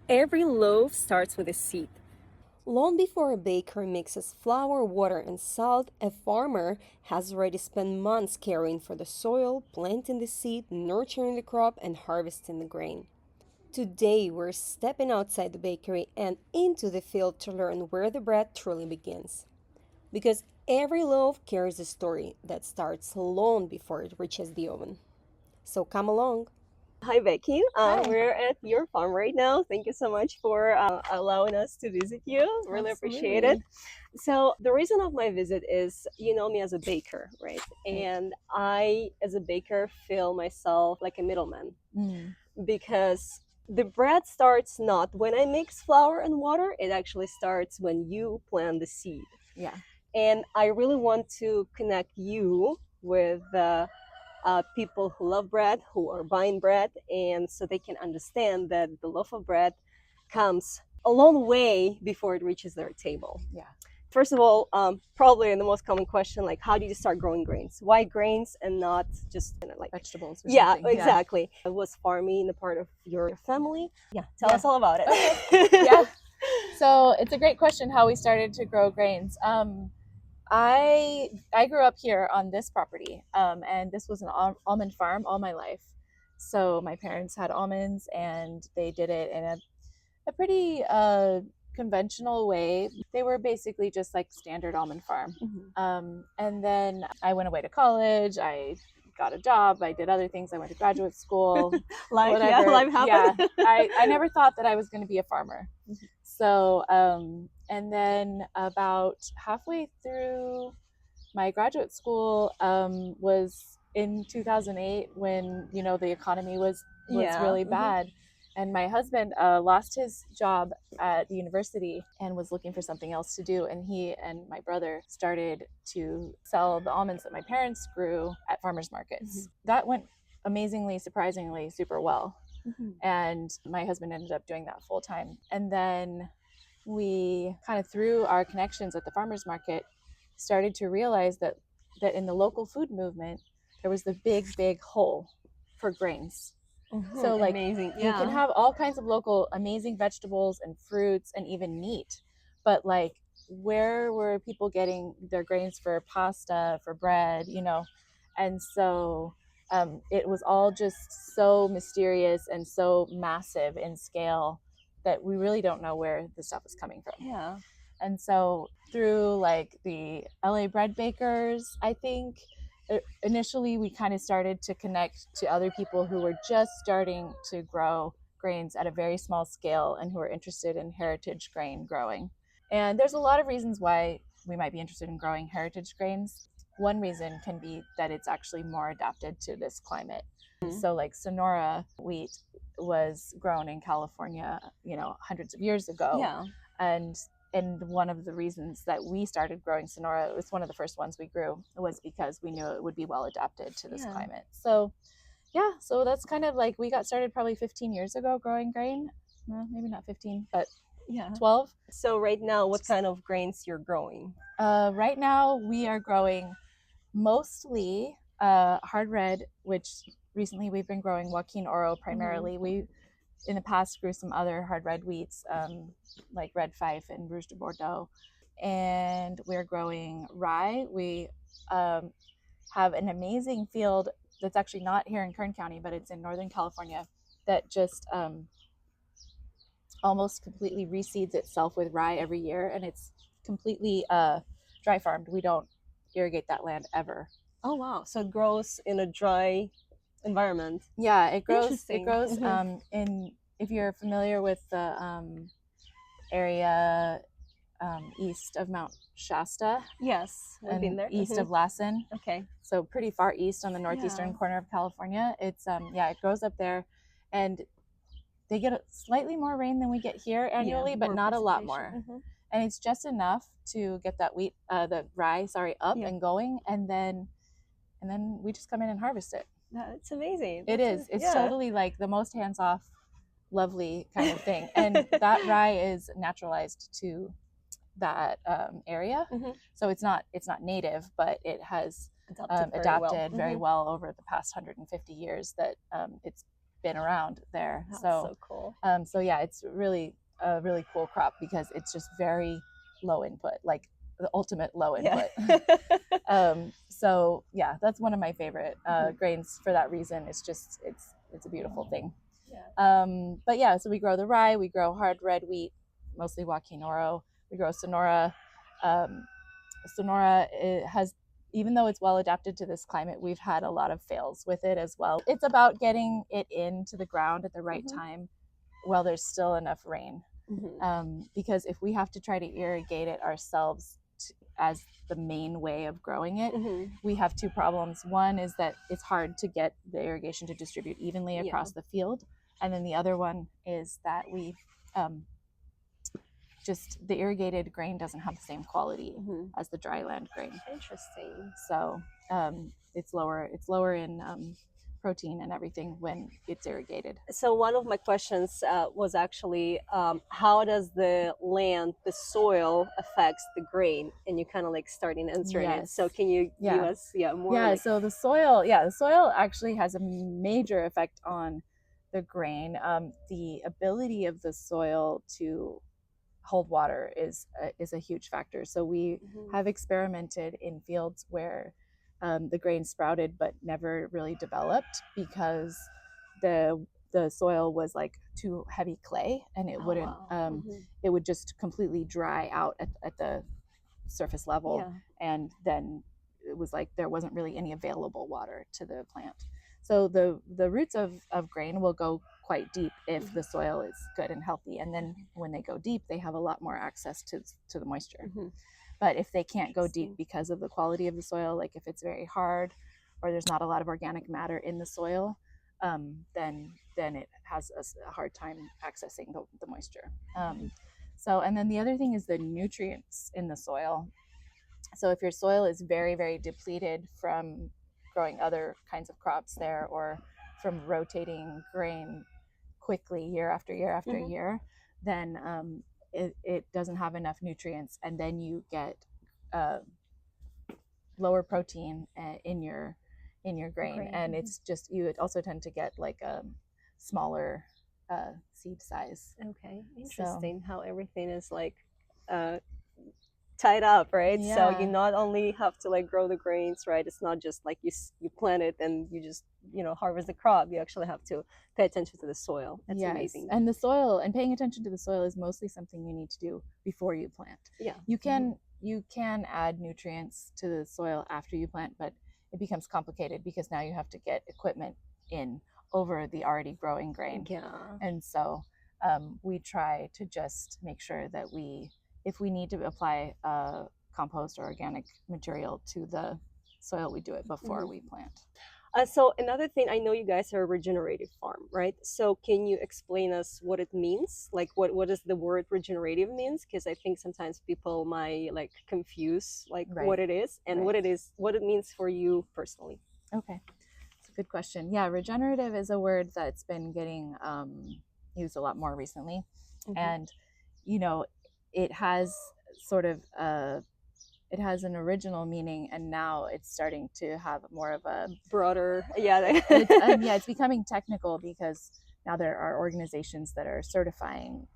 Every loaf starts with a seed. Long before a baker mixes flour, water, and salt, a farmer has already spent months caring for the soil, planting the seed, nurturing the crop, and harvesting the grain. Today, we're stepping outside the bakery and into the field to learn where the bread truly begins. Because every loaf carries a story that starts long before it reaches the oven. So come along. Hi, Becky. Hi, We're at your farm right now. Thank you so much for allowing us to visit you. Really appreciate it. absolutely. So, the reason of my visit is you know me as a baker, right? Right. And I, as a baker, feel myself like a middleman Mm, because the bread starts not when I mix flour and water, it actually starts when you plant the seed. yeah. And I really want to connect you with people who love bread, who are buying bread, and so they can understand that the loaf of bread comes a long way before it reaches their table. Yeah. First of all, probably the most common question, like, how did you start growing grains? Why grains and not just like, Vegetables or yeah, something. Yeah. exactly. It was farming a part of your family. Yeah, tell Yeah. us all about Okay. it. Yeah. So it's a great question how we started to grow grains. I grew up here on this property, and this was an almond farm all my life. So my parents had almonds, and they did it in a pretty conventional way. They were basically just like standard almond farm. Mhm. And then I went away to college. I got a job. I did other things. I went to graduate school, Life, yeah, whatever. life happened. Yeah, I never thought that I was going to be a farmer. So, and then about halfway through my graduate school was in 2008 when the economy was Yeah. really Hmm. bad, and my husband lost his job at the university and was looking for something else to do, and he and my brother started to sell the almonds that my parents grew at farmers markets. That went amazingly, surprisingly super well, Hmm. and my husband ended up doing that full time. And then we kind of, through our connections at the farmers market, started to realize that in the local food movement there was the big hole for grains. Hmm. So like, Amazing. you can Yeah. have all kinds of local amazing vegetables and fruits and even meat, but like, where were people getting their grains for pasta, for bread, and so it was all just so mysterious and so massive in scale that we really don't know where the stuff is coming from. Yeah. And so through like the LA bread bakers, I think initially we kind of started to connect to other people who were just starting to grow grains at a very small scale and who are interested in heritage grain growing. And there's a lot of reasons why we might be interested in growing heritage grains. One reason can be that it's actually more adapted to this climate. So like Sonora wheat was grown in California, hundreds of years ago. Yeah. And one of the reasons that we started growing Sonora, it was one of the first ones we grew, was because we knew it would be well adapted to this Yeah. climate. So yeah, so that's kind of like, we got started probably 15 years ago growing grain. Well, maybe not 15, but Yeah. 12. So right now, what kind of grains you're growing? Right now we are growing mostly hard red, which recently we've been growing Joaquin Oro primarily. We in the past grew some other hard red wheats, like Red Fife and Rouge de Bordeaux, and we're growing rye. We have an amazing field that's actually not here in Kern County, but it's in Northern California, that just almost completely reseeds itself with rye every year, and it's completely dry farmed. We don't irrigate that land ever. Oh wow! So it grows in a dry environment. Yeah, it grows. It Interesting. grows in. If you're familiar with the area east of Mount Shasta Yes, we've been and there. east of Lassen, Okay. so pretty far east on the northeastern Yeah. corner of California. It's yeah, it grows up there, and they get slightly more rain than we get here Yeah. annually, but More not a lot more. precipitation. And it's just enough to get that the rye, sorry, up Yeah. and going, and then we just come in and harvest it. That's amazing. It is. It's Yeah. totally like the most hands-off, lovely kind of thing. And that rye is naturalized to that area, so it's not native, but it has Adapted very well. very well over the past 150 years that it's been around there. That's So so cool. so yeah, it's really a really cool crop because it's just very low input, like the ultimate low input. So yeah, that's one of my favorite grains for that reason. It's just it's a beautiful thing. But yeah, so we grow the rye, we grow hard red wheat, mostly Joaquin Oro. We grow Sonora. Sonora, it has, even though it's well adapted to this climate, we've had a lot of fails with it as well. It's about getting it into the ground at the right time while there's still enough rain. Because if we have to try to irrigate it ourselves as the main way of growing it, we have two problems. One is that it's hard to get the irrigation to distribute evenly across the field. And then the other one is that we just the irrigated grain doesn't have the same quality as the dry land grain. Interesting. So it's lower in protein and everything when it's irrigated. So one of my questions was actually how does the land, the soil affects the grain? And you kind of like starting answering it. So can you give us more? Yeah, like... so the soil actually has a major effect on the grain. The ability of the soil to hold water is a huge factor. So we have experimented in fields where the grain sprouted but never really developed because the soil was like too heavy clay, and it wouldn't it would just completely dry out at the surface level, and then it was like there wasn't really any available water to the plant. So the roots of grain will go quite deep if the soil is good and healthy, and then when they go deep, they have a lot more access to the moisture. But if they can't go deep because of the quality of the soil, like if it's very hard or there's not a lot of organic matter in the soil, then it has a hard time accessing the moisture. So, and then the other thing is the nutrients in the soil. So if your soil is very, very depleted from growing other kinds of crops there, or from rotating grain quickly year after year after year, then it doesn't have enough nutrients, and then you get lower protein in your grain. And it's just, you would also tend to get like a smaller seed size. Okay, interesting. How everything is like tied up, right? So you not only have to like grow the grains, right? It's not just like you plant it and you just harvest the crop. You actually have to pay attention to the soil. That's amazing. And the soil, and paying attention to the soil, is mostly something you need to do before you plant. You can add nutrients to the soil after you plant, but it becomes complicated because now you have to get equipment in over the already growing grain. And so we try to just make sure that if we need to apply compost or organic material to the soil, we do it before we plant. So another thing, I know you guys are a regenerative farm, right? So can you explain us what it means? Like what does the word regenerative means? Because I think sometimes people might like confuse like what it is and what it means for you personally. Okay, it's a good question. Yeah, regenerative is a word that's been getting used a lot more recently. And it has sort of it has an original meaning, and now it's starting to have more of a broader it's becoming technical because now there are organizations that are certifying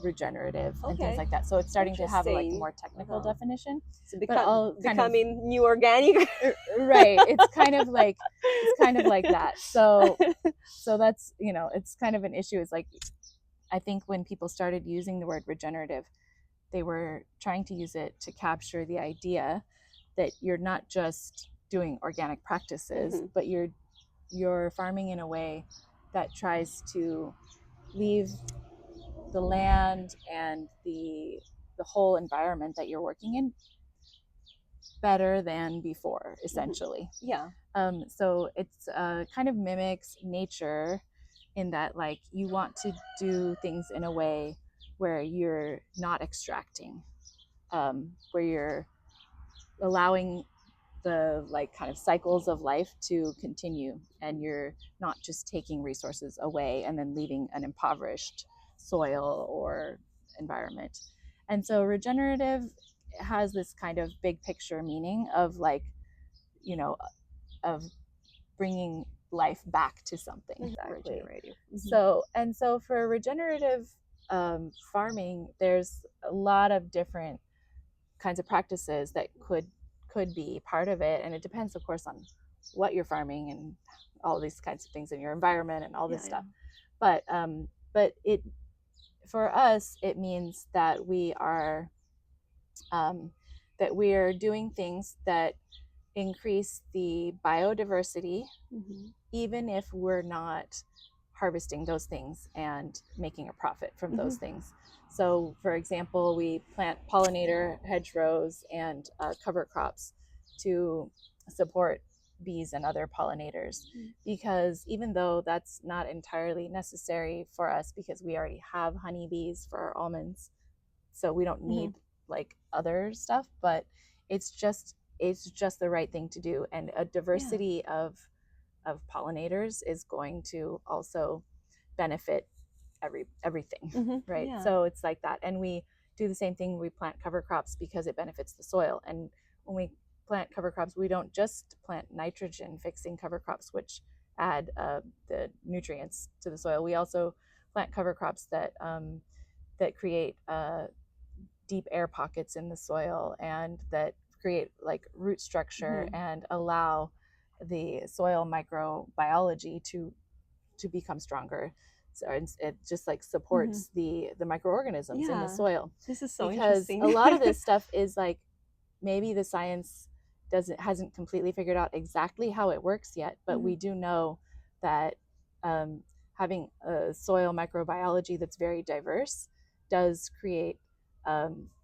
regenerative and things like that. So it's starting to have like a more technical definition. So becoming new organic. Right. It's kind of like that. So that's it's kind of an issue. It's like, I think when people started using the word regenerative, they were trying to use it to capture the idea that you're not just doing organic practices, but you're farming in a way that tries to leave the land and the whole environment that you're working in better than before, essentially. So it's kind of mimics nature in that, like, you want to do things in a way where you're not extracting, where you're allowing the like kind of cycles of life to continue, and you're not just taking resources away and then leaving an impoverished soil or environment. And so regenerative has this kind of big picture meaning of like, of bringing life back to something. Exactly. Regenerative. So for regenerative farming, there's a lot of different kinds of practices that could be part of it, and it depends, of course, on what you're farming and all these kinds of things in your environment and all this stuff. But it, for us, it means that we are doing things that increase the biodiversity, even if we're not harvesting those things and making a profit from those things. So, for example, we plant pollinator hedgerows and cover crops to support bees and other pollinators, because even though that's not entirely necessary for us, because we already have honeybees for our almonds, so we don't need like other stuff, but it's just the right thing to do. And a diversity of pollinators is going to also benefit everything, right? So it's like that. And we do the same thing. We plant cover crops because it benefits the soil. And when we plant cover crops, we don't just plant nitrogen fixing cover crops, which add the nutrients to the soil. We also plant cover crops that create deep air pockets in the soil, and that create like root structure and allow the soil microbiology to become stronger. So it just like supports the microorganisms in the soil. This is so because interesting. A lot of this stuff is like, maybe the science hasn't completely figured out exactly how it works yet, but we do know that having a soil microbiology that's very diverse does create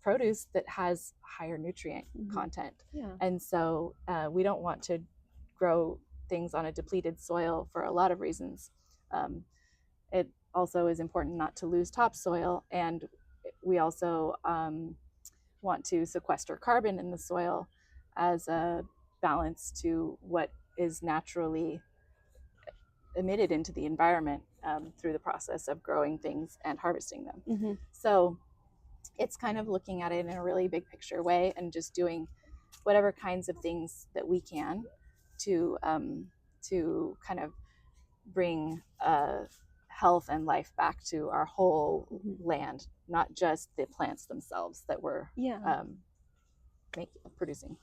produce that has higher nutrient content. And so we don't want to grow things on a depleted soil for a lot of reasons. It also is important not to lose topsoil, and we also want to sequester carbon in the soil as a balance to what is naturally emitted into the environment through the process of growing things and harvesting them. So it's kind of looking at it in a really big picture way and just doing whatever kinds of things that we can to kind of bring health and life back to our whole land, not just the plants themselves that we're producing.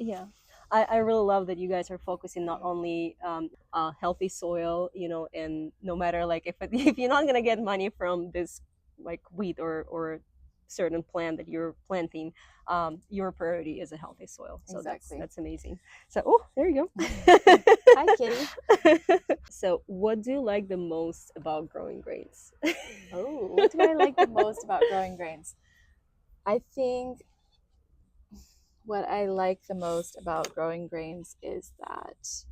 I really love that you guys are focusing not only healthy soil, and no matter like if you're not gonna get money from this like wheat or certain plant that you're planting, your priority is a healthy soil. So Exactly. that's amazing. So there you go. Hi, kitty. So what do you like the most about growing grains? What do I like the most about growing grains? I think what I like the most about growing grains is that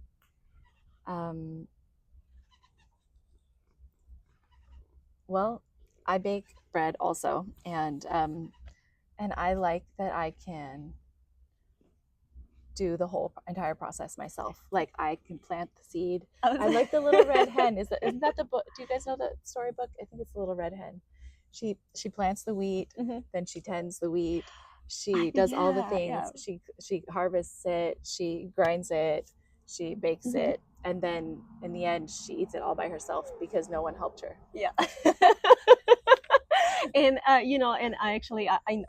well, I bake bread also, and I like that I can do the whole entire process myself. Like, I can plant the seed. I like the little red hen. Isn't that the book? Do you guys know the storybook? I think it's the little red hen. She plants the wheat, then she tends the wheat. She does all the things. She harvests it, she grinds it, she bakes it, and then in the end she eats it all by herself because no one helped her. And and I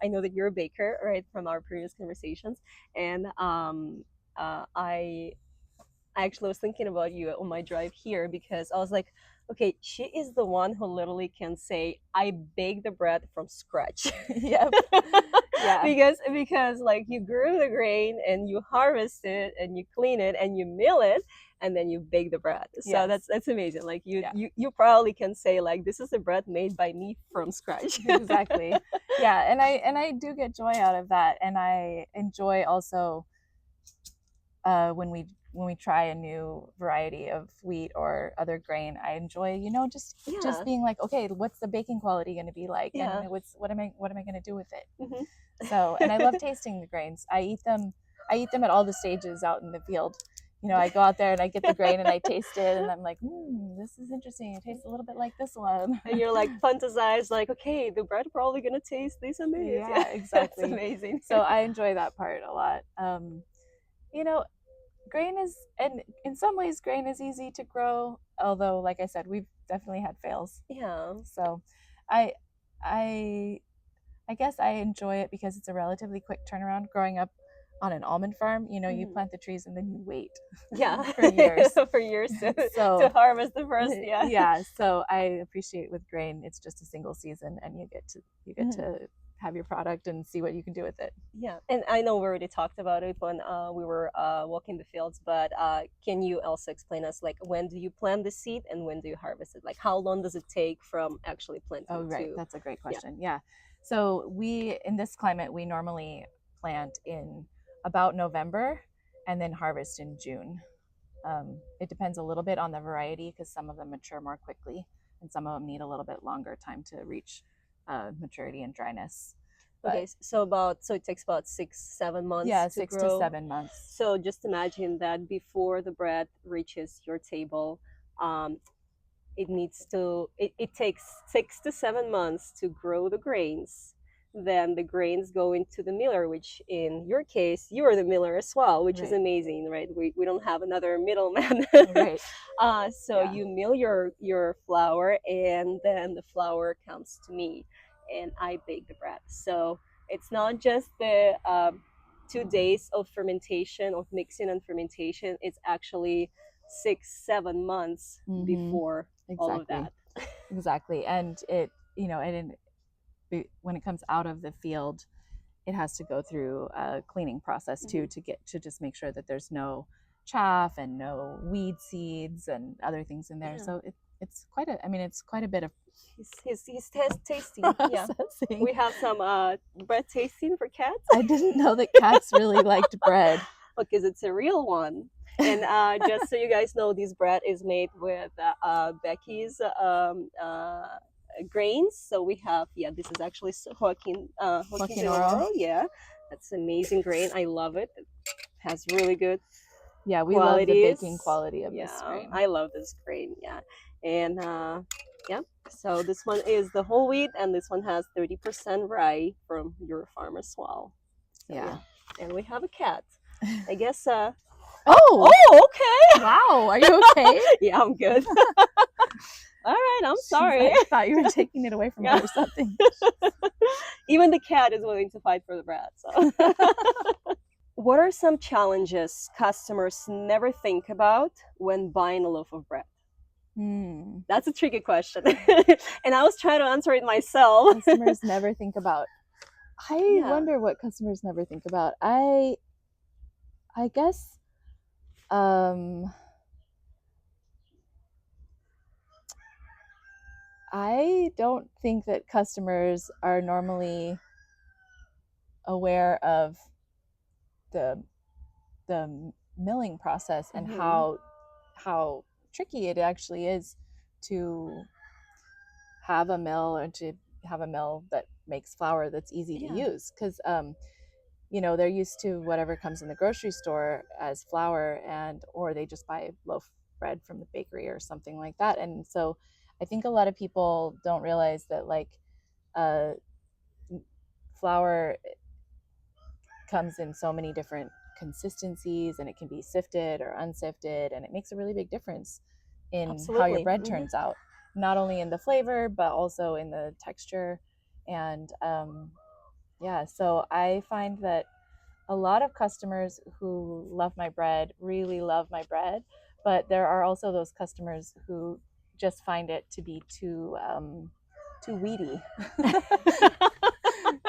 know that you're a baker, right, from our previous conversations, and I actually was thinking about you on my drive here, because I was like, okay, she is the one who literally can say, I bake the bread from scratch. Yep. Because like you grew the grain and you harvest it and you clean it and you mill it and then you bake the bread. So that's amazing. Like you probably can say like, this is the bread made by me from scratch. Exactly. Yeah, and I do get joy out of that, and I enjoy also when we try a new variety of wheat or other grain. I enjoy just being like, okay, what's the baking quality going to be like, and what am I going to do with it? So, and I love tasting the grains. I eat them at all the stages out in the field. I go out there and I get the grain and I taste it, and I'm like, this is interesting. It tastes a little bit like this one. And you're like fantasize, like, okay, the bread probably gonna taste this and this. Yeah, exactly. That's amazing. So I enjoy that part a lot. grain is, and in some ways grain is easy to grow, although like I said, we've definitely had fails. Yeah. So I I I guess I enjoy it because it's a relatively quick turnaround. Growing up on an almond farm, you know, you plant the trees and then you wait Yeah. for years. For years to So harvest the first. Yeah. yeah, so I appreciate with grain, it's just a single season and you get to have your product and see what you can do with it. Yeah, and I know we already talked about it when we were walking the fields, but can you also explain us like when do you plant the seed and when do you harvest it? Like how long does it take from actually planting Oh, right. to? That's a great question. Yeah. So in this climate, we normally plant in about November and then harvest in June. It depends a little bit on the variety because some of them mature more quickly and some of them need a little bit longer time to reach maturity and dryness. Okay, so it takes about 6-7 months Yeah, to 6 to 7 months. So just imagine that before the bread reaches your table, um, it takes 6 to 7 months to grow the grains. Then the grains go into the miller, which in your case you are the miller as well, which is Right. amazing, right? We don't have another middleman. Right. So Yeah. you mill your flour and then the flour comes to me and I bake the bread. So it's not just the 2 days of fermentation, of mixing and fermentation, it's actually 6-7 months before all of Exactly. that. Exactly. And it, you know, and when it comes out of the field, it has to go through a cleaning process too to get to just make sure that there's no chaff and no weed seeds and other things in there. Yeah. So it's quite a, I mean, it's quite a bit of He's tasting. Yeah, processing. we have some bread tasting for cats. I didn't know that cats really liked bread. Because it's a real one. And just so you guys know, this bread is made with Bekki's grains. So we have, yeah, this is actually Joaquin Oro. Yeah, that's amazing grain. I love it. It has really good Yeah, we qualities. love the baking quality of this grain. I love this grain. Yeah, and yeah. So this one is the whole wheat, and this one has 30% rye from your farm as well. So, yeah. And we have a cat. I guess. Oh, okay. Wow, are you okay? Yeah, I'm good. All right, I'm sorry. Like, I thought you were taking it away from her or something. Even the cat is willing to fight for the brat. So. What are some challenges customers never think about when buying a loaf of bread? That's a tricky question. And I was trying to answer it myself. Customers never think about. I wonder what customers never think about. I guess I don't think that customers are normally aware of the milling process and how tricky it actually is to have a mill or to have a mill that makes flour that's easy to use, because you know, they're used to whatever comes in the grocery store as flour, and or they just buy loaf bread from the bakery or something like that. And so I think a lot of people don't realize that like flour comes in so many different consistencies, and it can be sifted or unsifted, and it makes a really big difference in how your bread turns out, not only in the flavor but also in the texture. And yeah, so I find that a lot of customers who love my bread really love my bread, but there are also those customers who just find it to be too weedy.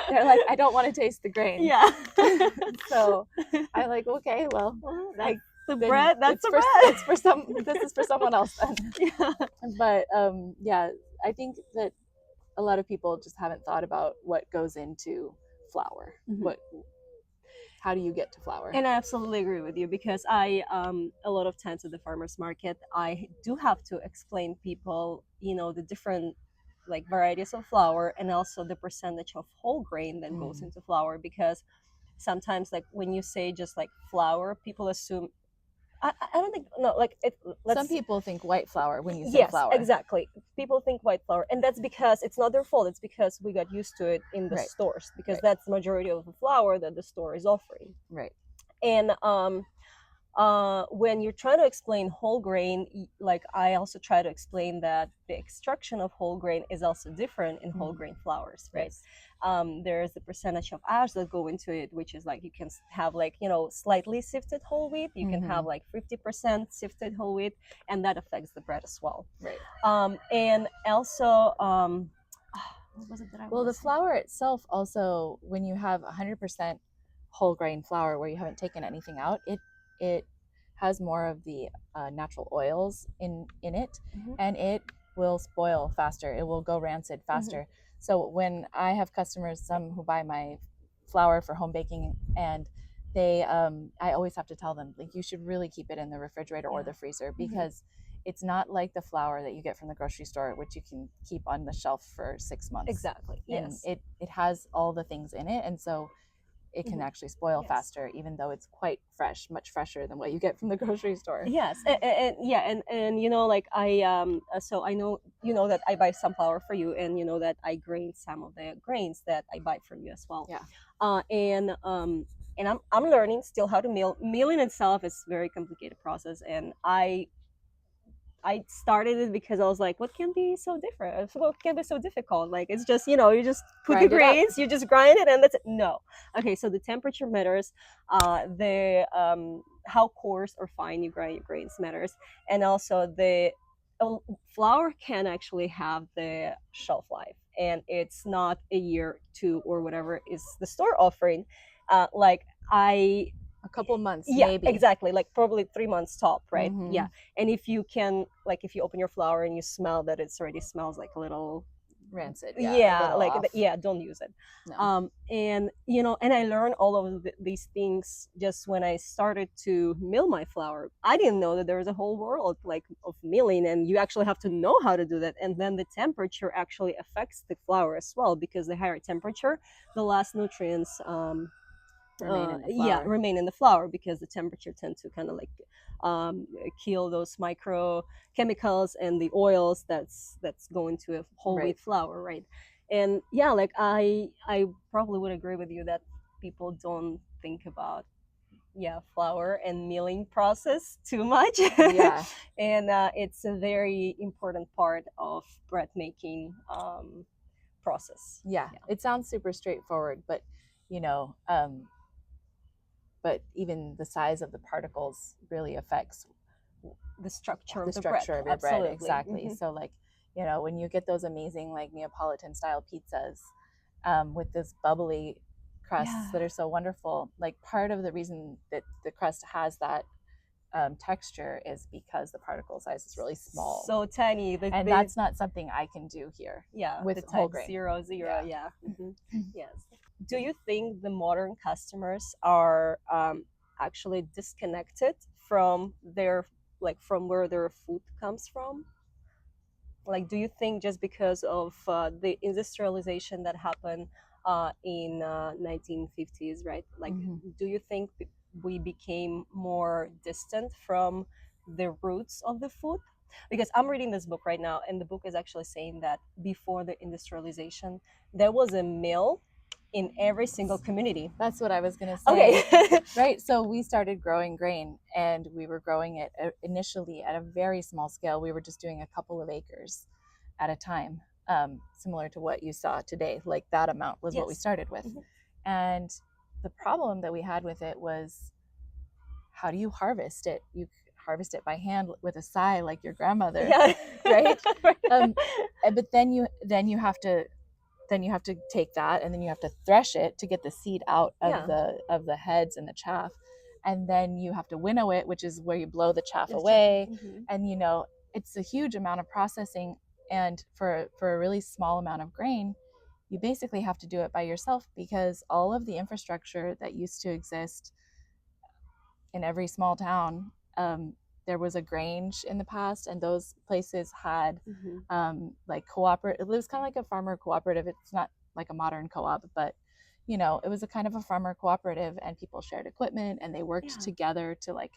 They're like, I don't want to taste the grain. Yeah. So I'm like, okay, well, that's the bread. That's the bread. It's for some. This is for someone else then. Yeah. But yeah, I think that a lot of people just haven't thought about what goes into flour. How do you get to flour? And I absolutely agree with you, because I a lot of times at the farmers market I do have to explain people, you know, the different like varieties of flour and also the percentage of whole grain that goes into flour, because sometimes like when you say just like flour, people assume I don't think no like it. Some people think white flour when you say flour. Yes, exactly. People think white flour, and that's because it's not their fault. It's because we got used to it in the stores, because that's the majority of the flour that the store is offering. Right. And when you're trying to explain whole grain, like I also try to explain that the extraction of whole grain is also different in whole grain flours, right? Yes. There's the percentage of ash that go into it, which is like you can have like, you know, slightly sifted whole wheat, you can have like 50% sifted whole wheat, and that affects the bread as well. Right. And also, what was it that I Well, the was saying? flour itself also, when you have 100% whole grain flour where you haven't taken anything out, it has more of the natural oils in it, and it will spoil faster. It will go rancid faster. So when I have customers, some who buy my flour for home baking, and they, I always have to tell them, like, you should really keep it in the refrigerator or the freezer, because it's not like the flour that you get from the grocery store, which you can keep on the shelf for 6 months. Exactly. And Yes. it has all the things in it, and so it can actually spoil faster, even though it's quite fresh, much fresher than what you get from the grocery store. Yes, and yeah, and you know, like so I know, you know, that I buy some flour for you, and you know that I grain some of the grains that I buy from you as well. Yeah. And I'm learning still how to mill. Milling itself is a very complicated process, and I started it because I was like, what can be so different? What can be so difficult? Like, it's just, you know, you just put Grind the it up. grains, you just grind it, and that's it. No. Okay, so the temperature matters. How coarse or fine you grind your grains matters, and also the flour can actually have the shelf life, and it's not a year, two, or whatever is the store offering. Like a couple months, yeah, maybe. exactly, like probably 3 months top, right? Mhm. Yeah. And if you can, like, if you open your flour and you smell that it's already smells like a little Rancid. yeah, like off. yeah, don't use it. No. And you know, and I learned all of these things just when I started to mill my flour. I didn't know that there was a whole world like of milling, and you actually have to know how to do that. And then the temperature actually affects the flour as well, because the higher temperature, the less nutrients Remain in the yeah, flour. remain in the flour, because the temperature tend to kind of like kill those micro chemicals and the oils that's going to a whole Right. wheat flour, right? And yeah, like I probably would agree with you that people don't think about flour and milling process too much. Yeah. And it's a very important part of bread making process. Yeah. It sounds super straightforward, but you know, but even the size of the particles really affects The structure the of the structure bread. of your Absolutely. bread. Exactly. So like, you know, when you get those amazing like Neapolitan style pizzas with this bubbly crusts that are so wonderful, like part of the reason that the crust has that texture is because the particle size is really small, so tiny, and that's not something I can do here. yeah, with the whole type grain. 0, 0, yeah. Yes. Do you think the modern customers are actually disconnected from their, like, from where their food comes from? Like, do you think just because of the industrialization that happened in 1950s, right? Like, do you think we became more distant from the roots of the food? Because I'm reading this book right now, and the book is actually saying that before the industrialization, there was a mill in every single community. That's what I was going to say. Okay. Right. So we started growing grain, and we were growing it initially at a very small scale. We were just doing a couple of acres at a time, similar to what you saw today. Like that amount was what we started with. And the problem that we had with it was, how do you harvest it? You harvest it by hand with a sigh, like your grandmother. Yeah. Right. But then you have to take that, and then you have to thresh it to get the seed out of the heads and the chaff, and then you have to winnow it, which is where you blow the chaff away. And you know, it's a huge amount of processing, and for a really small amount of grain, you basically have to do it by yourself, because all of the infrastructure that used to exist in every small town, there was a grange in the past, and those places had like cooperative. It was kind of like a farmer cooperative. It's not like a modern co-op, but you know, it was a kind of a farmer cooperative, and people shared equipment, and they worked together to like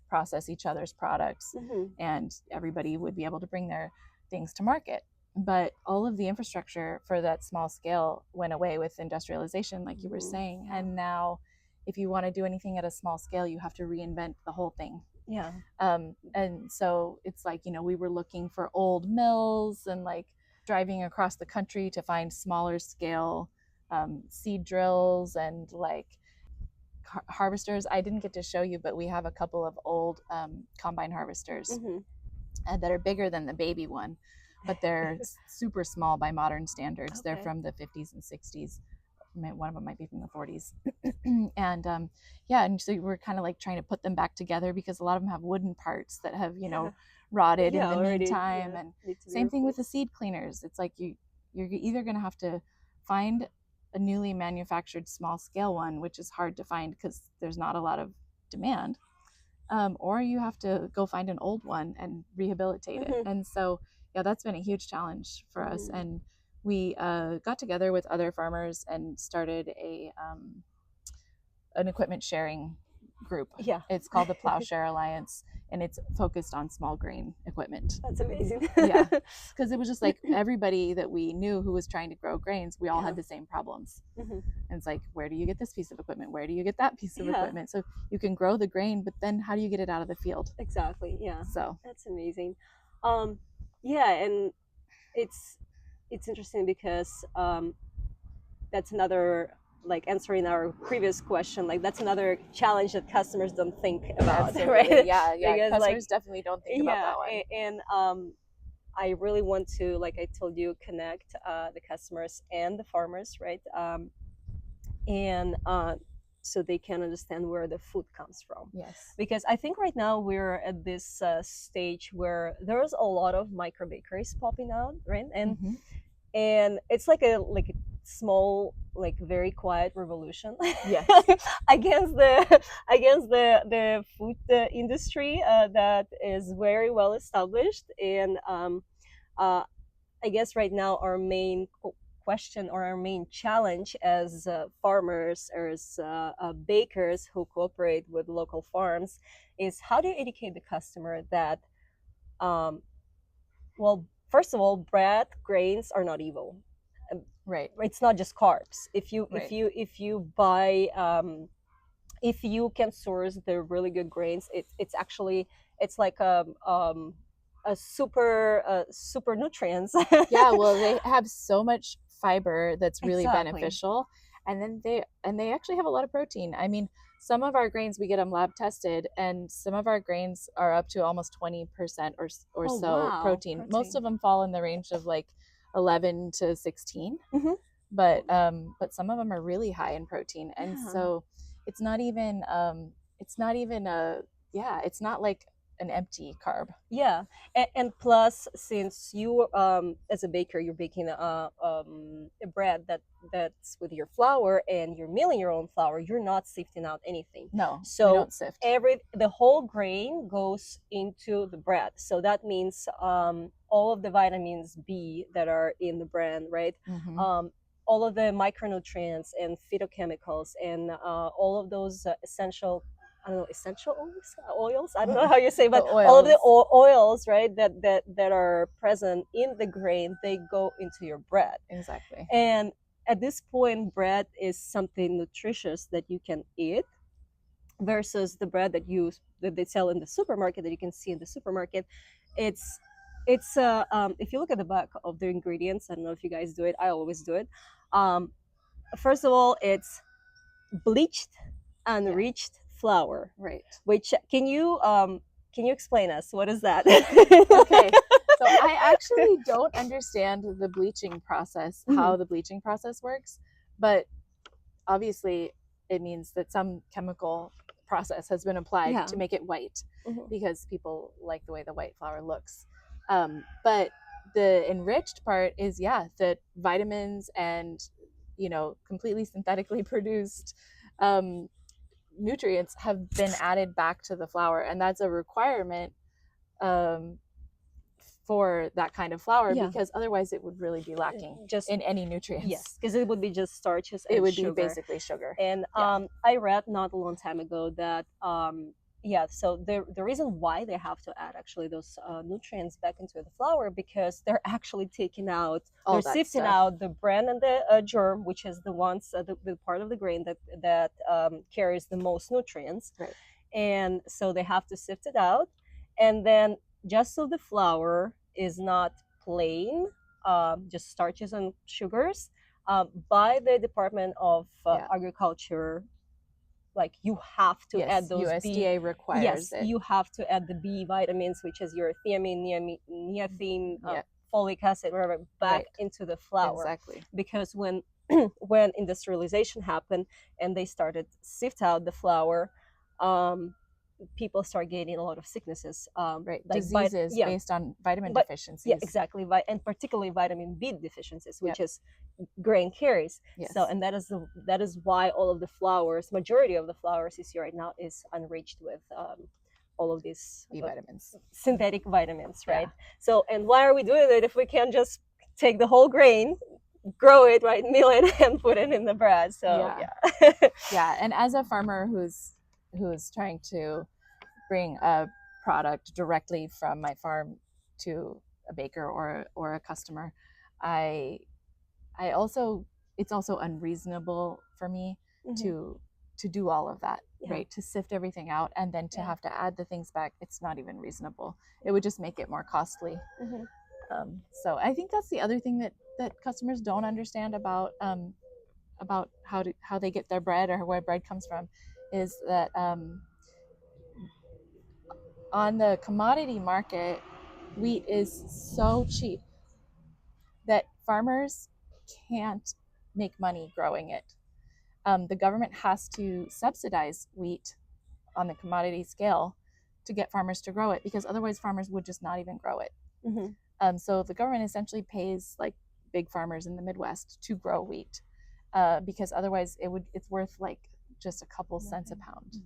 process each other's products, and everybody would be able to bring their things to market. But all of the infrastructure for that small scale went away with industrialization, like you were saying, and now if you want to do anything at a small scale, you have to reinvent the whole thing. Yeah. And so it's like, we were looking for old mills and like driving across the country to find smaller scale seed drills and like harvesters. I didn't get to show you, but we have a couple of old combine harvesters that are bigger than the baby one, but they're super small by modern standards. They're from the 50s and 60s. One of them might be from the 40s. And so we're kind of like trying to put them back together because a lot of them have wooden parts that have, rotted in the meantime. And same thing with the seed cleaners. It's like you're either going to have to find a newly manufactured small scale one, which is hard to find because there's not a lot of demand, or you have to go find an old one and rehabilitate it. And so, yeah, that's been a huge challenge for us. And we got together with other farmers and started an equipment sharing group. Yeah. It's called the Plowshare Alliance, and it's focused on small grain equipment. That's amazing. Yeah, because it was just like everybody that we knew who was trying to grow grains, we all had the same problems. And it's like, where do you get this piece of equipment? Where do you get that piece of equipment? So you can grow the grain, but then how do you get it out of the field? Exactly. Yeah. So that's amazing. Yeah, and it's interesting because that's another, like answering our previous question, like that's another challenge that customers don't think about. Absolutely. Right? Yeah, Because, customers definitely don't think about that one. And I really want to, like I told you, connect the customers and the farmers, right? So they can understand where the food comes from. Yes. Because I think right now we're at this stage where there's a lot of micro bakeries popping out, right? And it's like a small, like very quiet revolution. Yes. against the food industry that is very well established. And I guess right now our main question or our main challenge as farmers or as bakers who cooperate with local farms is how do you educate the customer that well, first of all, bread grains are not evil. Right. It's not just carbs. If you buy if you can source the really good grains, it's actually, it's like a super nutrients. Yeah, well, they have so much fiber that's really Exactly. beneficial, and then they actually have a lot of protein. I mean, some of our grains, we get them lab tested, and some of our grains are up to almost 20% or Oh, so wow. protein. Most of them fall in the range of like 11 to 16. But some of them are really high in protein, and so it's not even it's not like an empty carb. Yeah, and plus, since you as a baker, you're baking a bread that's with your flour and you're milling your own flour, you're not sifting out anything. No, so we don't sift. The whole grain goes into the bread, so that means all of the vitamins B that are in the bread, right? All of the micronutrients and phytochemicals and all of those essential oils. I don't know how you say, but all of the oils, right, that are present in the grain, they go into your bread. Exactly. And at this point, bread is something nutritious that you can eat, versus the bread that they sell in the supermarket, that you can see in the supermarket. It's if you look at the back of the ingredients, I don't know if you guys do it, I always do it. First of all, it's bleached, enriched flour. Right. Which can you explain us what is that? Okay. So I actually don't understand the bleaching process, how the bleaching process works, but obviously it means that some chemical process has been applied to make it white, because people like the way the white flour looks. But the enriched part is the vitamins and completely synthetically produced nutrients have been added back to the flour, and that's a requirement for that kind of flour, because otherwise it would really be lacking just in any nutrients. Yes, because it would be just starches and it would sugar. be basically sugar. And I read not a long time ago that yeah, so the reason why they have to add actually those nutrients back into the flour, because they're actually taking out, they're All that sifting stuff. out the bran and the germ, which is the ones the part of the grain that carries the most nutrients. Right. And so they have to sift it out, and then just so the flour is not plain, just starches and sugars, by the Department of Yeah. Agriculture, like you have to Yes, add those USDA requires yes, it. you have to add the B vitamins, which is your thiamine, niacin, Yeah. folic acid, whatever, back Right. into the flour. Exactly. Because when when industrialization happened and they started sift out the flour, people start getting a lot of sicknesses, Right. like Diseases based on vitamin but yeah, deficiencies. exactly, and particularly vitamin B deficiencies, which Yep. is grain carries. Yes. So, and that is why all of the flours, majority of the flours you see right now, is enriched with all of these B vitamins. synthetic vitamins, right? Yeah. So, and why are we doing it if we can just take the whole grain, grow it, right, mill it, and put it in the bread? So, Yeah. Yeah, and as a farmer who's trying to bring a product directly from my farm to a baker or a customer, I also, it's also unreasonable for me to do all of that, right? To sift everything out and then to have to add the things back. It's not even reasonable. It would just make it more costly. So I think that's the other thing that customers don't understand about how they get their bread or where bread comes from, is that on the commodity market, wheat is so cheap that farmers can't make money growing it. The government has to subsidize wheat on the commodity scale to get farmers to grow it, because otherwise farmers would just not even grow it. So the government essentially pays like big farmers in the Midwest to grow wheat, because otherwise it's worth like just a couple cents a pound.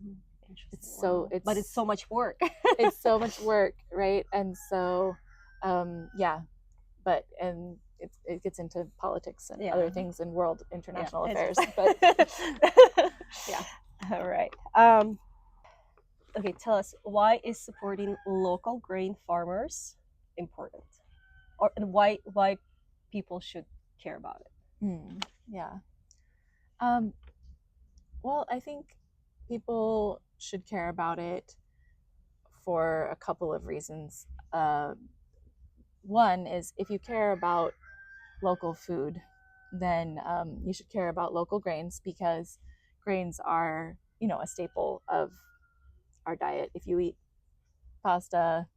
It's so but it's so much work. It's so much work, right? And so yeah, but and it gets into politics and other things and world international affairs. But yeah. All right. Okay, tell us, why is supporting local grain farmers important, and why people should care about it? Yeah. Well, I think people should care about it for a couple of reasons. One is, if you care about local food, then you should care about local grains, because grains are, a staple of our diet. If you eat pasta,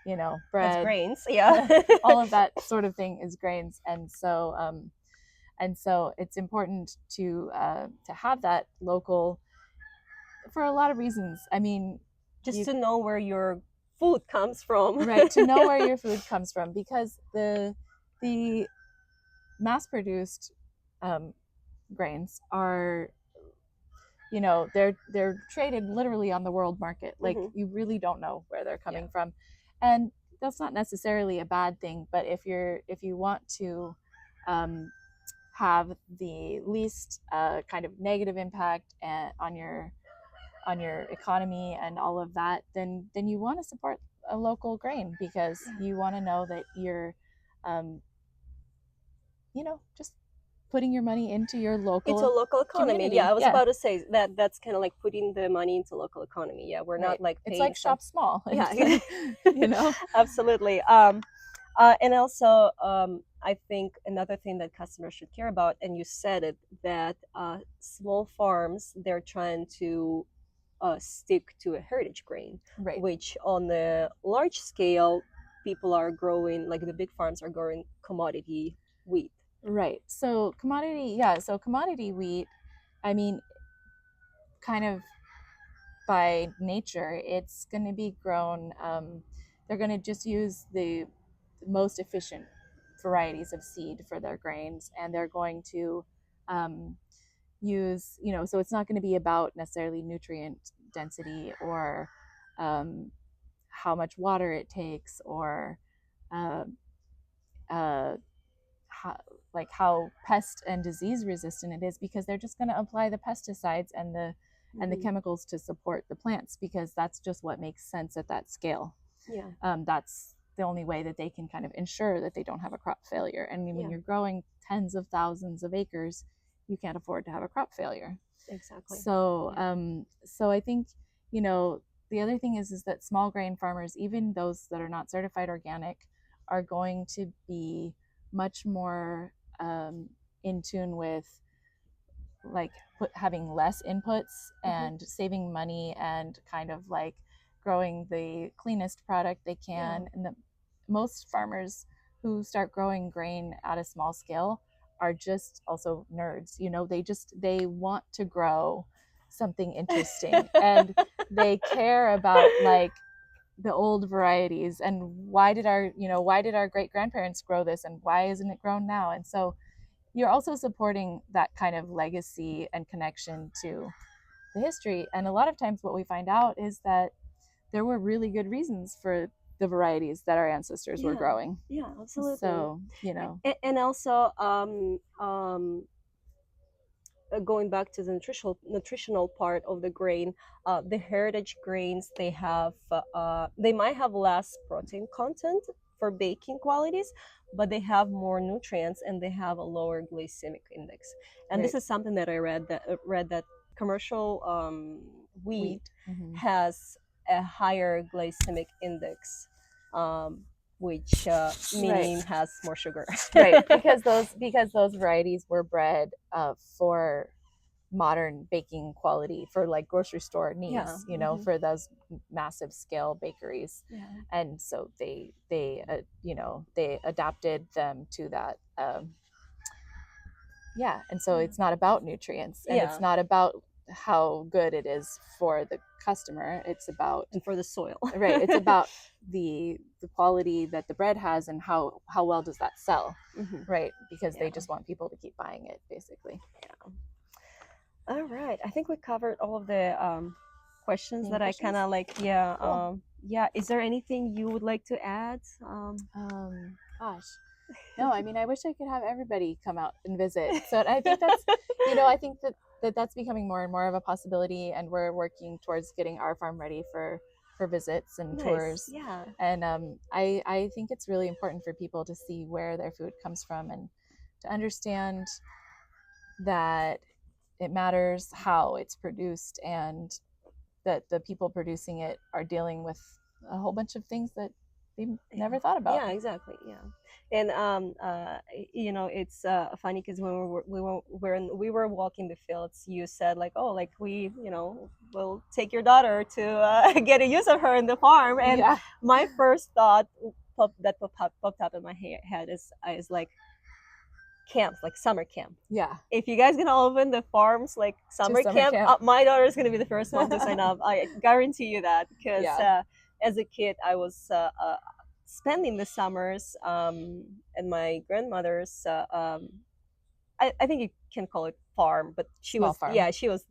bread, That's grains, yeah. all of that sort of thing is grains, and so it's important to have that local for a lot of reasons. I mean, just to know where your food comes from. Right, to know where your food comes from, because the mass-produced grains are, they're traded literally on the world market. Like, you really don't know where they're coming from, and that's not necessarily a bad thing. But if you want to have the least kind of negative impact on your economy and all of that, then you want to support a local grain, because you want to know that you're just putting your money into your local, it's a local economy community. Yeah, I was about to say that's kind of like putting the money into local economy. Yeah, we're not like paying, it's like shop small. Yeah. Absolutely. And also, I think another thing that customers should care about, and you said it, that small farms, they're trying to stick to a heritage grain, Right. which on the large scale, people are growing, like the big farms are growing commodity wheat. Right. So commodity wheat, I mean, kind of by nature, it's going to be grown. They're going to just use the most efficient varieties of seed for their grains, and they're going to use, so it's not going to be about necessarily nutrient density or how much water it takes, or uh, uh, how pest and disease resistant it is, because they're just going to apply the pesticides and the and the chemicals to support the plants, because that's just what makes sense at that scale. Yeah. That's the only way that they can kind of ensure that they don't have a crop failure. And when you're growing tens of thousands of acres, you can't afford to have a crop failure. Exactly. So, so I think, the other thing is that small grain farmers, even those that are not certified organic, are going to be much more in tune with like having less inputs and saving money, and kind of like growing the cleanest product they can. And most farmers who start growing grain at a small scale are just also nerds. They want to grow something interesting and they care about like the old varieties, and why did our great grandparents grow this, and why isn't it grown now? And so you're also supporting that kind of legacy and connection to the history. And a lot of times what we find out is that there were really good reasons for the varieties that our ancestors were growing. Yeah, absolutely. So, and also going back to the nutritional part of the grain, the heritage grains, they might have less protein content for baking qualities, but they have more nutrients and they have a lower glycemic index. And this is something that I read that commercial wheat has a higher glycemic index, which meaning has more sugar. Right, because those varieties were bred for modern baking quality, for like grocery store needs, for those massive scale bakeries. And so they adapted them to that. And so it's not about nutrients, and it's not about how good it is for the customer. It's about, and for the soil. Right, it's about the quality that the bread has, and how well does that sell. Right, because they just want people to keep buying it, basically. All right, I think we covered all of the questions that I kind of like. Cool. Is there anything you would like to add? Gosh, no, I mean, I wish I could have everybody come out and visit. So I think that's, I think that's becoming more and more of a possibility, and we're working towards getting our farm ready for visits and tours. Yeah. And I think it's really important for people to see where their food comes from, and to understand that it matters how it's produced, and that the people producing it are dealing with a whole bunch of things that they never thought about. Yeah, exactly. Yeah. And it's funny because when we were walking the fields, you said like, oh, like we'll take your daughter to get a use of her in the farm. And my first thought popped up in my head is like camps, like summer camp. Yeah. If you guys gonna open the farms like summer camp, my daughter is gonna be the first one to sign up. I guarantee you that, because as a kid, I was spending the summers at my grandmother's. I think you can call it farm, but she was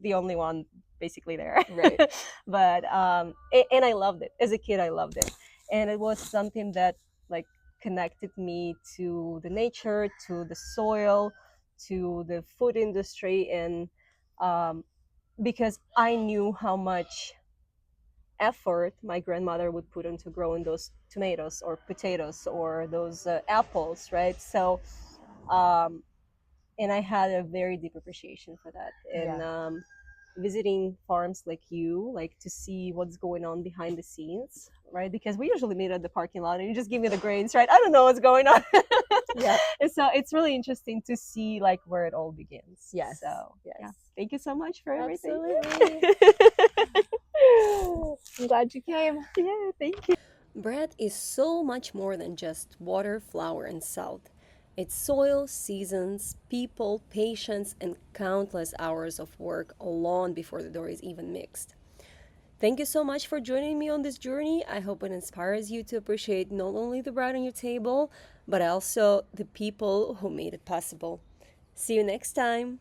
the only one basically there. Right. But and I loved it as a kid. I loved it, and it was something that like connected me to the nature, to the soil, to the food industry, and because I knew how much effort my grandmother would put into growing those tomatoes or potatoes or those apples, right? So and I had a very deep appreciation for that. And visiting farms like you, like to see what's going on behind the scenes, right? Because we usually meet at the parking lot and you just give me the grains, right? I don't know what's going on. And so it's really interesting to see like where it all begins. Yes. So thank you so much for everything. Absolutely. I'm glad you came. Yeah, thank you. Bread is so much more than just water, flour, and salt. It's soil, seasons, people, patience, and countless hours of work long before the dough is even mixed. Thank you so much for joining me on this journey. I hope it inspires you to appreciate not only the bread on your table, but also the people who made it possible. See you next time.